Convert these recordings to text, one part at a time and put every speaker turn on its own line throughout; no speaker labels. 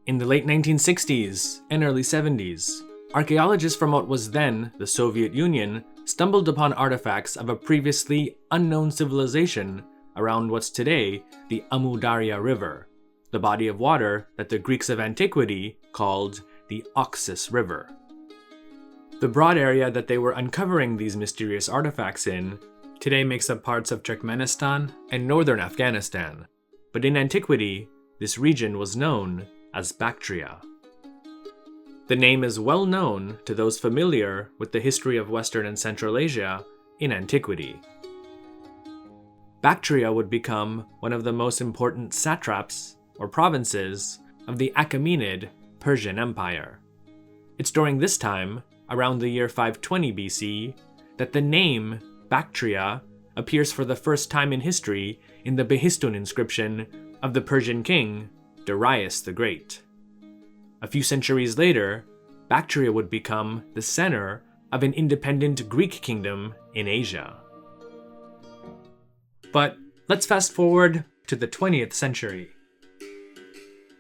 In the late 1960s and early 70s, archaeologists from what was then the Soviet Union stumbled upon artifacts of a previously unknown civilization around what's today the Amu Darya River, the body of water that the Greeks of antiquity called the Oxus River. The broad area that they were uncovering these mysterious artifacts in today makes up parts of Turkmenistan and northern Afghanistan, but in antiquity, this region was known as Bactria. The name is well known to those familiar with the history of Western and Central Asia in antiquity. Bactria would become one of the most important satraps, or provinces, of the Achaemenid Persian Empire. It's during this time, around the year 520 BC, that the name Bactria appears for the first time in history in the Behistun inscription of the Persian king Darius the Great. A few centuries later, Bactria would become the center of an independent Greek kingdom in Asia. But let's fast forward to the 20th century.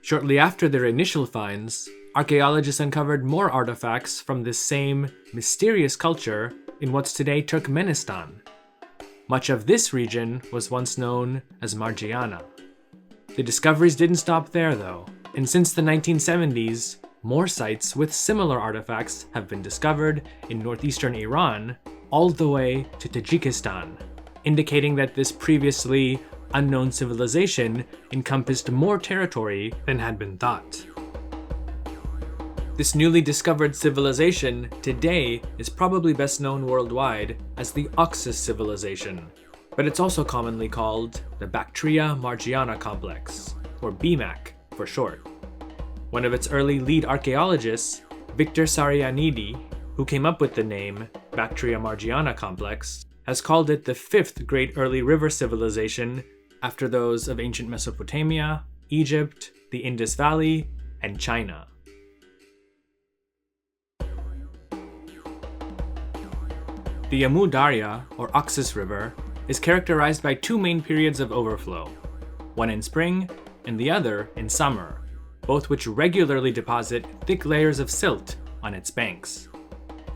Shortly after their initial finds, archaeologists uncovered more artifacts from this same mysterious culture in what's today Turkmenistan. Much of this region was once known as Margiana. The discoveries didn't stop there though, and since the 1970s, more sites with similar artifacts have been discovered in northeastern Iran all the way to Tajikistan, indicating that this previously unknown civilization encompassed more territory than had been thought. This newly discovered civilization today is probably best known worldwide as the Oxus Civilization, but it's also commonly called the Bactria-Margiana Complex, or BMAC for short. One of its early lead archaeologists, Victor Sarianidi, who came up with the name Bactria-Margiana Complex, has called it the fifth great early river civilization after those of ancient Mesopotamia, Egypt, the Indus Valley, and China. The Amu Darya, or Oxus River, is characterized by two main periods of overflow, one in spring and the other in summer, both which regularly deposit thick layers of silt on its banks.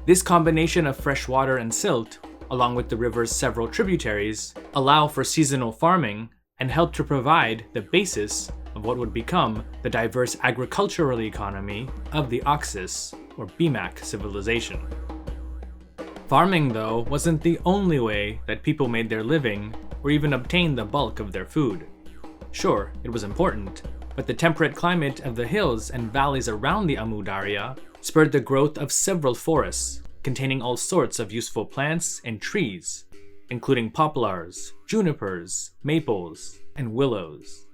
This combination of fresh water and silt, along with the river's several tributaries, allow for seasonal farming and help to provide the basis of what would become the diverse agricultural economy of the Oxus, or BMAC civilization. Farming, though, wasn't the only way that people made their living or even obtained the bulk of their food. Sure, it was important, but the temperate climate of the hills and valleys around the Amu Darya spurred the growth of several forests containing all sorts of useful plants and trees, including poplars, junipers, maples, and willows.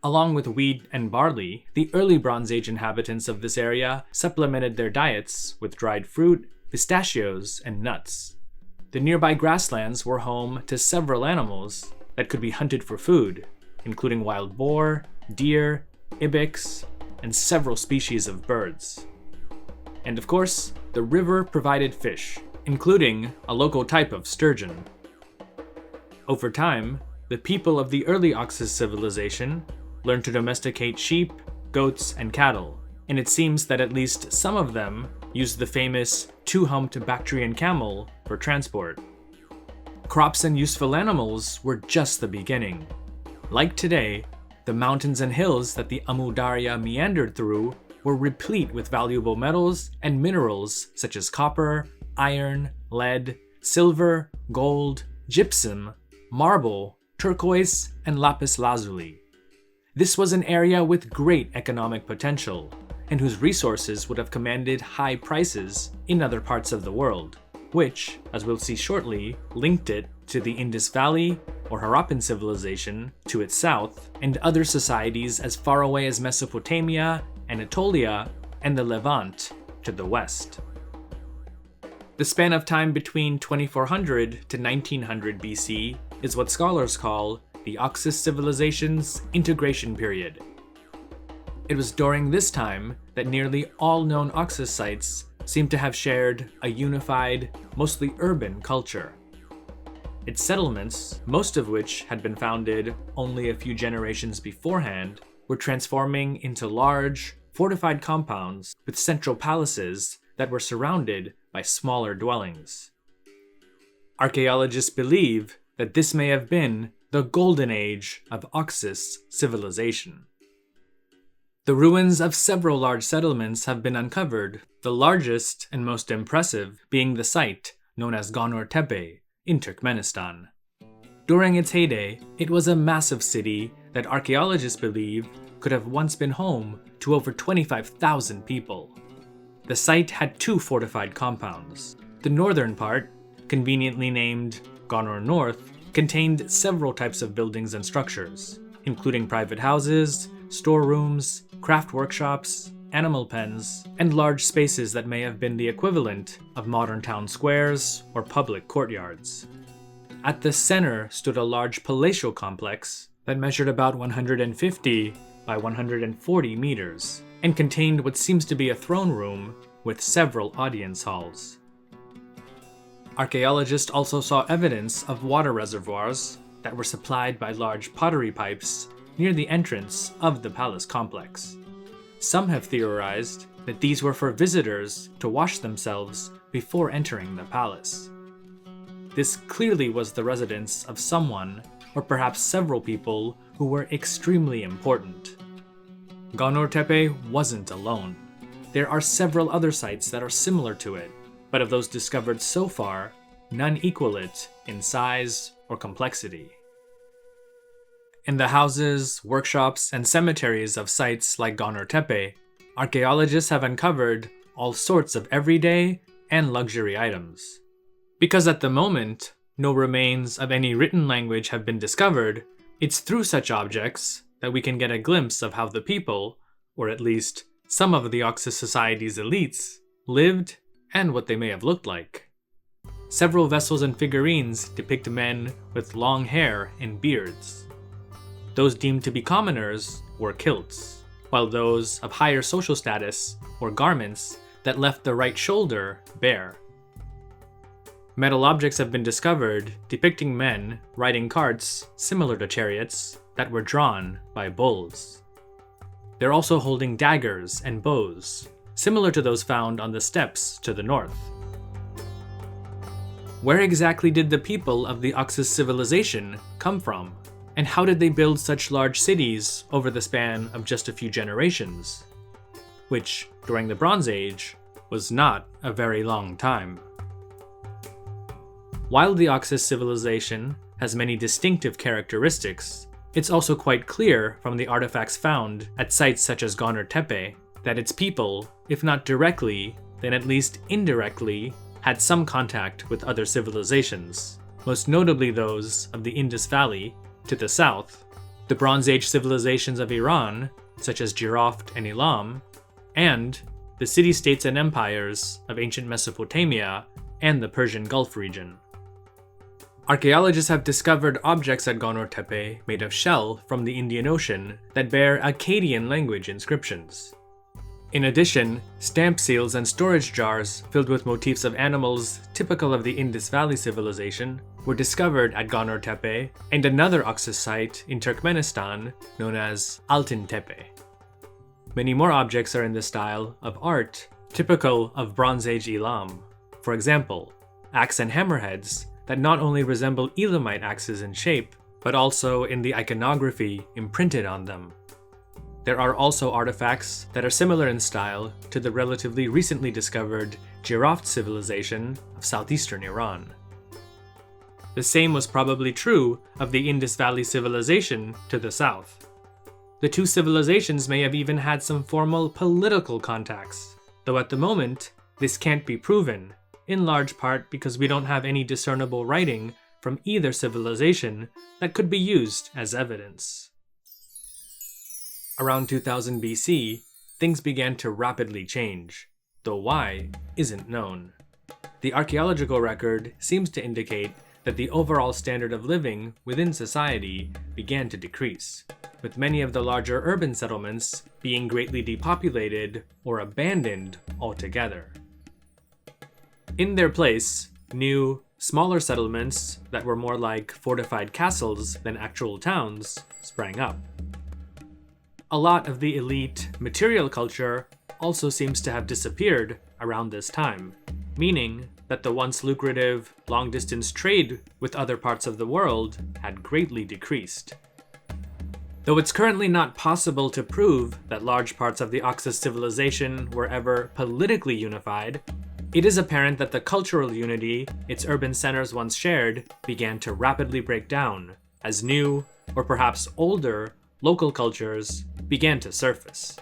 Along with wheat and barley, the early Bronze Age inhabitants of this area supplemented their diets with dried fruit, pistachios, and nuts. The nearby grasslands were home to several animals that could be hunted for food, including wild boar, deer, ibex, and several species of birds. And of course, the river provided fish, including a local type of sturgeon. Over time, the people of the early Oxus civilization learned to domesticate sheep, goats, and cattle, and it seems that at least some of them used the famous two-humped Bactrian camel for transport. Crops and useful animals were just the beginning. Like today, the mountains and hills that the Amu Darya meandered through were replete with valuable metals and minerals such as copper, iron, lead, silver, gold, gypsum, marble, turquoise, and lapis lazuli. This was an area with great economic potential, and whose resources would have commanded high prices in other parts of the world, which, as we'll see shortly, linked it to the Indus Valley or Harappan civilization to its south, and other societies as far away as Mesopotamia, Anatolia, and the Levant to the west. The span of time between 2400 to 1900 BC is what scholars call the Oxus civilization's integration period. It was during this time that nearly all known Oxus sites seem to have shared a unified, mostly urban culture. Its settlements, most of which had been founded only a few generations beforehand, were transforming into large, fortified compounds with central palaces that were surrounded by smaller dwellings. Archaeologists believe that this may have been the golden age of Oxus Civilization. The ruins of several large settlements have been uncovered, the largest and most impressive being the site known as Gonur Tepe in Turkmenistan. During its heyday, it was a massive city that archaeologists believe could have once been home to over 25,000 people. The site had two fortified compounds. The northern part, conveniently named Gonur North, contained several types of buildings and structures, including private houses, storerooms, craft workshops, animal pens, and large spaces that may have been the equivalent of modern town squares or public courtyards. At the center stood a large palatial complex that measured about 150 by 140 meters and contained what seems to be a throne room with several audience halls. Archaeologists also saw evidence of water reservoirs that were supplied by large pottery pipes near the entrance of the palace complex. Some have theorized that these were for visitors to wash themselves before entering the palace. This clearly was the residence of someone, or perhaps several people, who were extremely important. Gonur Tepe wasn't alone. There are several other sites that are similar to it, but of those discovered so far, none equal it in size or complexity. In the houses, workshops, and cemeteries of sites like Gonur Tepe, archaeologists have uncovered all sorts of everyday and luxury items. Because at the moment, no remains of any written language have been discovered, it's through such objects that we can get a glimpse of how the people, or at least some of the Oxus society's elites, lived and what they may have looked like. Several vessels and figurines depict men with long hair and beards. Those deemed to be commoners wore kilts, while those of higher social status wore garments that left the right shoulder bare. Metal objects have been discovered depicting men riding carts similar to chariots that were drawn by bulls. They're also holding daggers and bows, similar to those found on the steppes to the north. Where exactly did the people of the Oxus Civilization come from? And how did they build such large cities over the span of just a few generations? Which, during the Bronze Age, was not a very long time. While the Oxus Civilization has many distinctive characteristics, it's also quite clear from the artifacts found at sites such as Gonur Tepe that its people, if not directly, then at least indirectly, had some contact with other civilizations, most notably those of the Indus Valley to the south, the Bronze Age civilizations of Iran, such as Jiroft and Elam, and the city-states and empires of ancient Mesopotamia and the Persian Gulf region. Archaeologists have discovered objects at Gonur Tepe made of shell from the Indian Ocean that bear Akkadian language inscriptions. In addition, stamp seals and storage jars filled with motifs of animals typical of the Indus Valley civilization were discovered at Gonur Tepe and another Oxus site in Turkmenistan known as Altyn Tepe. Many more objects are in the style of art typical of Bronze Age Elam. For example, axe and hammerheads that not only resemble Elamite axes in shape, but also in the iconography imprinted on them. There are also artifacts that are similar in style to the relatively recently discovered Jiroft civilization of southeastern Iran. The same was probably true of the Indus Valley civilization to the south. The two civilizations may have even had some formal political contacts, though at the moment, this can't be proven, in large part because we don't have any discernible writing from either civilization that could be used as evidence. Around 2000 BC, things began to rapidly change, though why isn't known. The archaeological record seems to indicate that the overall standard of living within society began to decrease, with many of the larger urban settlements being greatly depopulated or abandoned altogether. In their place, new, smaller settlements that were more like fortified castles than actual towns sprang up. a lot of the elite material culture also seems to have disappeared around this time, meaning that the once lucrative long-distance trade with other parts of the world had greatly decreased. Though it's currently not possible to prove that large parts of the Oxus civilization were ever politically unified, it is apparent that the cultural unity its urban centers once shared began to rapidly break down as new, or perhaps older, local cultures began to surface.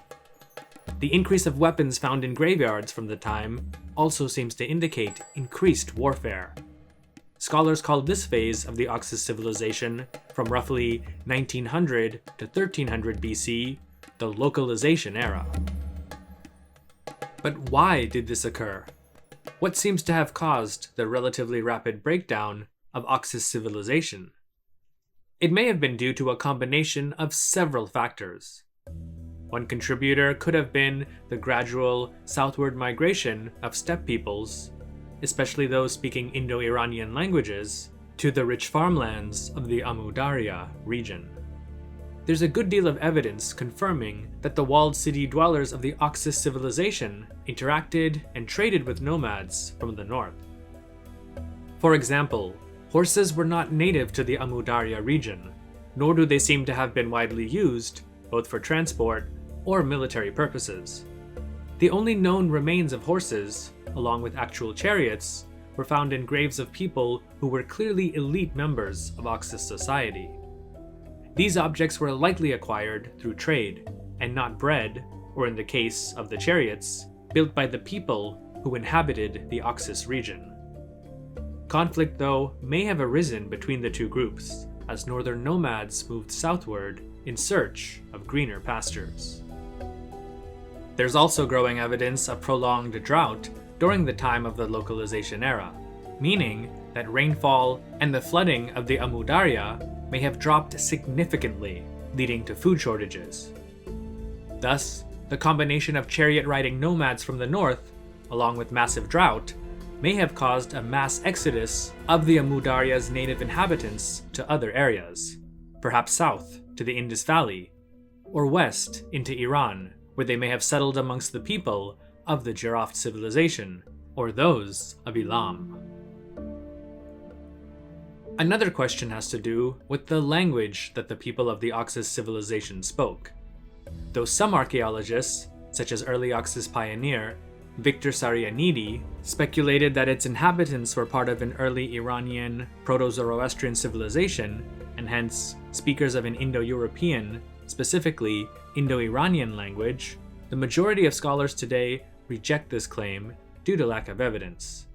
The increase of weapons found in graveyards from the time also seems to indicate increased warfare. Scholars call this phase of the Oxus civilization, from roughly 1900 to 1300 BC, the localization era. But why did this occur? What seems to have caused the relatively rapid breakdown of Oxus civilization? It may have been due to a combination of several factors. One contributor could have been the gradual southward migration of steppe peoples, especially those speaking Indo-Iranian languages, to the rich farmlands of the Amu Darya region. There's a good deal of evidence confirming that the walled city dwellers of the Oxus civilization interacted and traded with nomads from the north. For example, horses were not native to the Amu Darya region, nor do they seem to have been widely used, both for transport or military purposes. The only known remains of horses, along with actual chariots, were found in graves of people who were clearly elite members of Oxus society. These objects were likely acquired through trade, and not bred, or in the case of the chariots, built by the people who inhabited the Oxus region. Conflict, though, may have arisen between the two groups, as northern nomads moved southward in search of greener pastures. There's also growing evidence of prolonged drought during the time of the localization era, meaning that rainfall and the flooding of the Amu Darya may have dropped significantly, leading to food shortages. Thus, the combination of chariot-riding nomads from the north, along with massive drought, may have caused a mass exodus of the Amu Darya's native inhabitants to other areas, perhaps south to the Indus Valley, or west into Iran, where they may have settled amongst the people of the Giraffe civilization, or those of Elam. Another question has to do with the language that the people of the Oxus civilization spoke. Though some archaeologists, such as early Oxus pioneer Victor Sarianidi, speculated that its inhabitants were part of an early Iranian Proto-Zoroastrian civilization, and hence speakers of an Indo-European, specifically Indo-Iranian language, the majority of scholars today reject this claim due to lack of evidence.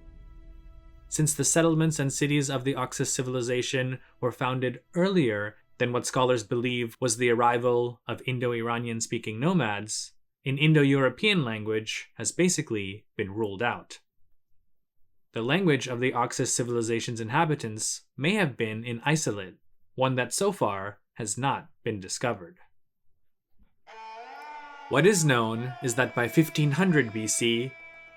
Since the settlements and cities of the Oxus civilization were founded earlier than what scholars believe was the arrival of Indo-Iranian speaking nomads, an Indo-European language has basically been ruled out. The language of the Oxus civilization's inhabitants may have been in isolate, one that so far has not been discovered. What is known is that by 1500 BC,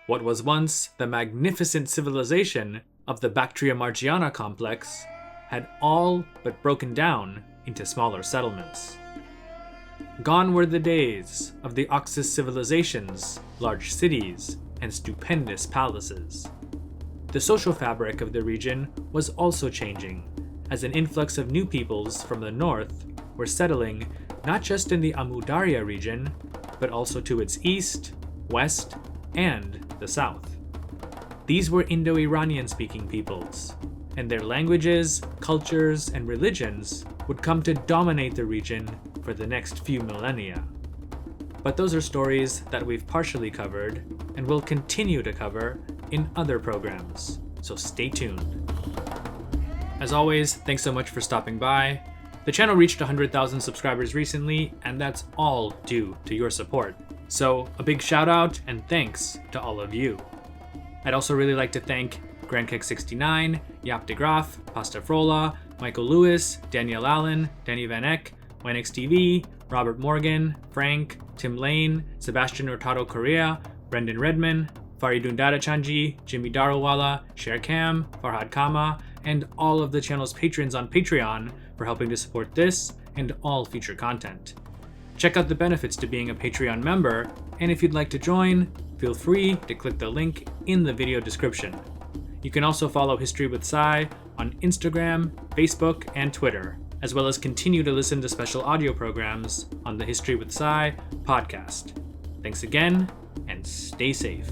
what was once the magnificent civilization of the Bactria-Margiana Complex had all but broken down into smaller settlements. Gone were the days of the Oxus civilization's large cities and stupendous palaces. The social fabric of the region was also changing, as an influx of new peoples from the north were settling not just in the Amu Darya region, but also to its east, west, and the south. These were Indo-Iranian speaking peoples, and their languages, cultures, and religions would come to dominate the region for the next few millennia. But those are stories that we've partially covered and will continue to cover in other programs, so stay tuned. As always, thanks so much for stopping by. The channel reached 100,000 subscribers recently, and that's all due to your support. So a big shout out and thanks to all of you. I'd also really like to thank GrandKeg69, Jaap de Graaf, Pasta Frola, Michael Lewis, Danielle Allen, Danny Van Eck, WineXTV, Robert Morgan, Frank, Tim Lane, Sebastian Hurtado Correa, Brendan Redman, Faridun Dadachanji, Jimmy Darowala, Sher Kam, Farhad Kama, and all of the channel's patrons on Patreon for helping to support this and all future content. Check out the benefits to being a Patreon member, and if you'd like to join, feel free to click the link in the video description. You can also follow History with Sai on Instagram, Facebook, and Twitter, as well as continue to listen to special audio programs on the History with Sai podcast. Thanks again, and stay safe.